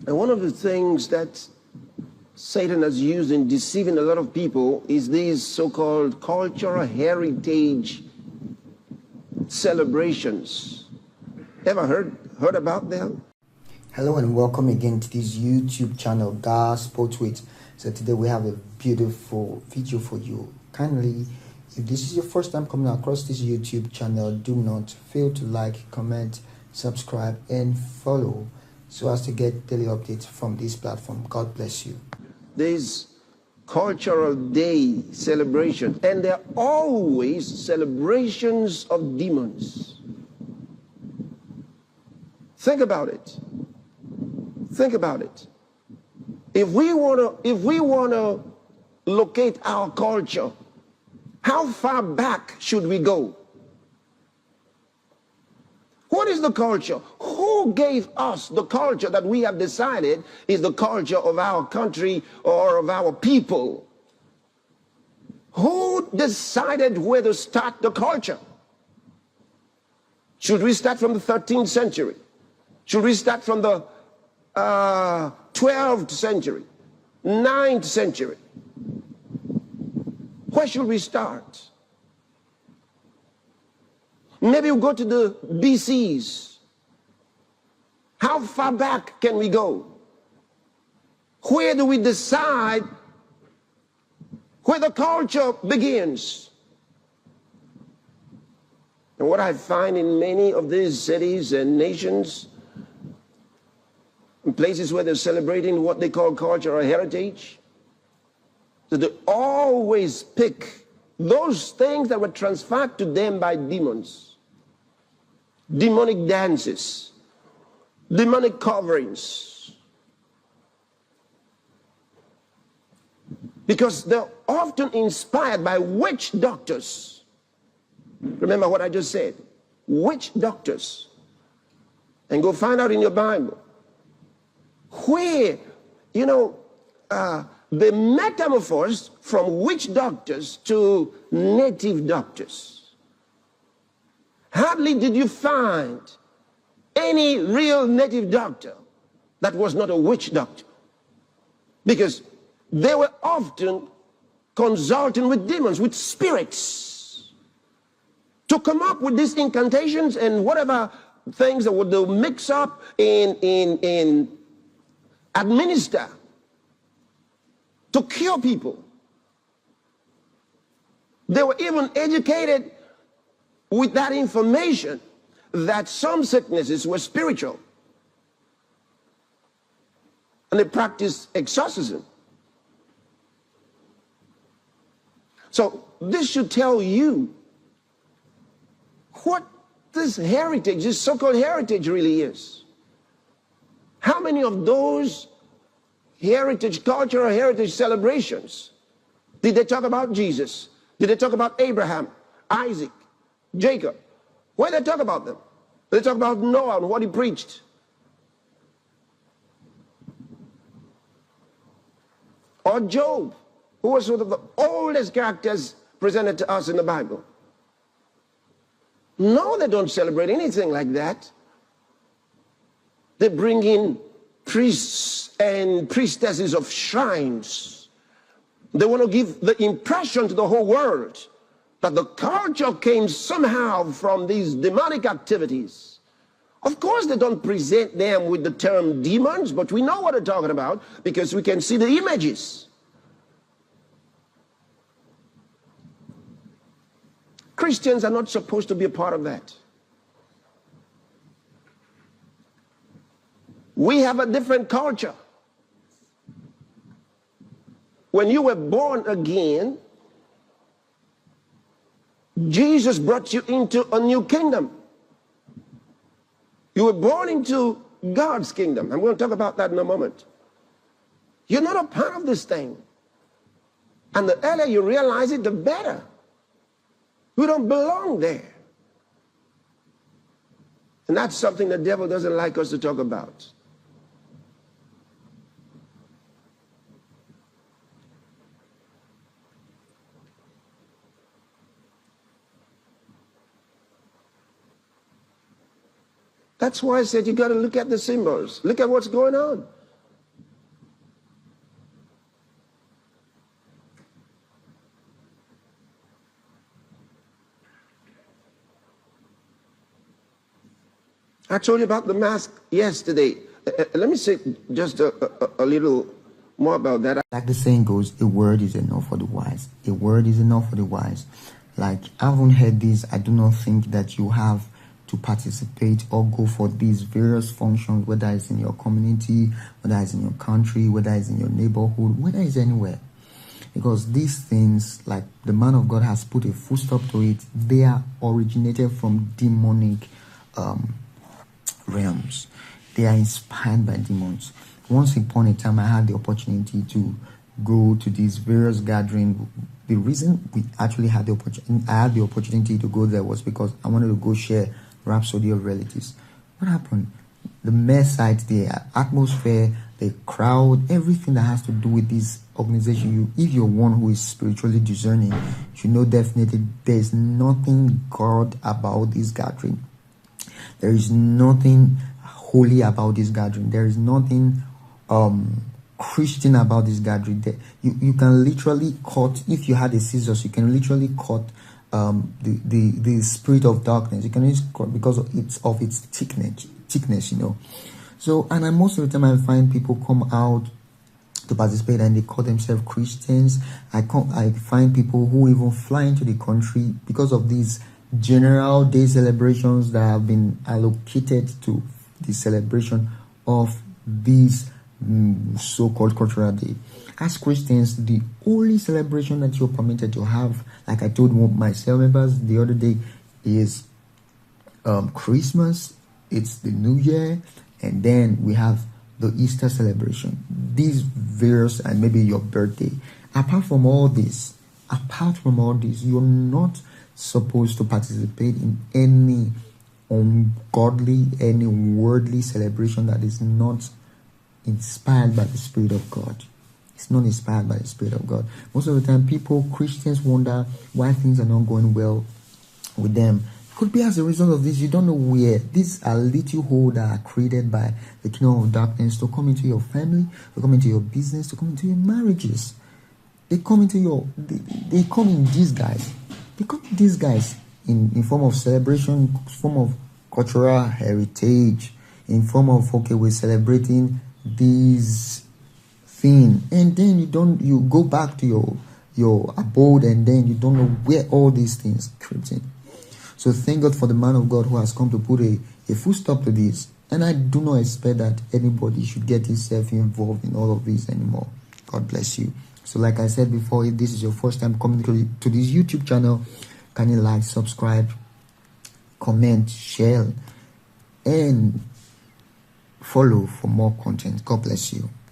And one of the things that Satan has used in deceiving a lot of people is these so-called cultural heritage celebrations. Ever heard about them? Hello and welcome again to this YouTube channel, Gospel Tweets. So today we have a beautiful video for you. Kindly, if this is your first time coming across this YouTube channel, do not fail to like, comment, subscribe and follow so as to get daily updates from this platform. God bless you. There's cultural day celebration, and they're always celebrations of demons. Think about it. Think about it. If we want to locate our culture, how far back should we go? What is the culture? Who gave us the culture that we have decided is the culture of our country or of our people? Who decided where to start the culture? Should we start from the 13th century? Should we start from the 12th century, 9th century? Where should we start? Maybe we'll go to the BCs. How far back can we go? Where do we decide where the culture begins? And what I find in many of these cities and nations, in places where they're celebrating what they call cultural heritage, that they always pick those things that were transferred to them by demons. Demonic dances, demonic coverings. Because they're often inspired by witch doctors. Remember what I just said, witch doctors. And go find out in your Bible where, they metamorphosed from witch doctors to native doctors. Hardly did you find any real native doctor that was not a witch doctor, because they were often consulting with demons, with spirits, to come up with these incantations and whatever things that would mix up in administer to cure people. They were even educated with that information that some sicknesses were spiritual. And they practiced exorcism. So this should tell you what this heritage, this so-called heritage really is. How many of those heritage, cultural heritage celebrations, did they talk about Jesus? Did they talk about Abraham, Isaac, Jacob? Where did they talk about them? Did they talk about Noah and what he preached? Or Job, who was one of the oldest characters presented to us in the Bible? No, they don't celebrate anything like that. They bring in priests and priestesses of shrines. They want to give the impression to the whole world that the culture came somehow from these demonic activities. Of course, they don't present them with the term demons, but we know what they're talking about because we can see the images. Christians are not supposed to be a part of that. We have a different culture. When you were born again, Jesus brought you into a new kingdom. You were born into God's kingdom. I'm going to talk about that in a moment. You're not a part of this thing. And the earlier you realize it, the better. We don't belong there. And that's something the devil doesn't like us to talk about. That's why I said you got to look at the symbols. Look at what's going on. I told you about the mask yesterday. Let me say just a little more about that. Like the saying goes, a word is enough for the wise. A word is enough for the wise. Like, I haven't heard this. I do not think that you have to participate or go for these various functions, whether it's in your community, whether it's in your country, whether it's in your neighborhood, whether it's anywhere. Because these things, like the man of God has put a full stop to it, they are originated from demonic realms. They are inspired by demons. Once upon a time, I had the opportunity to go to these various gatherings. The reason we actually had I had the opportunity to go there was because I wanted to go share Rhapsody of Relatives. What happened? The mess site, the atmosphere, the crowd, everything that has to do with this organization. If you're one who is spiritually discerning, you know definitely there's nothing God about this gathering. There is nothing holy about this gathering. There is nothing Christian about this gathering. You can literally cut, if you had a scissors, you can literally cut the spirit of darkness. You can just cut because of its thickness, you know. So, and most of the time I find people come out to participate and they call themselves Christians. I find people who even fly into the country because of these general day celebrations that have been allocated to the celebration of these so-called cultural day. As Christians, the only celebration that you're permitted to have, like I told my cell members the other day, is Christmas. It's the New Year, and then we have the Easter celebration. These various, and maybe your birthday. Apart from all this, you're not supposed to participate in any ungodly, any worldly celebration that is not inspired by the Spirit of God. It's not inspired by the Spirit of God. Most of the time, Christians wonder why things are not going well with them. Could be as a result of this. You don't know where. These are little holes that are created by the kingdom of darkness to come into your family, to come into your business, to come into your marriages. They come into they come in disguise. They come in disguise in form of celebration, form of cultural heritage, in form of, okay, we're celebrating this thing, and then you go back to your abode, and then you don't know where all these things crept in. So thank God for the man of God who has come to put a full stop to this. And I do not expect that anybody should get himself involved in all of this anymore. God bless you. So like I said before, if this is your first time coming to this YouTube channel, can you like, subscribe, comment, share, and follow for more content. God bless you.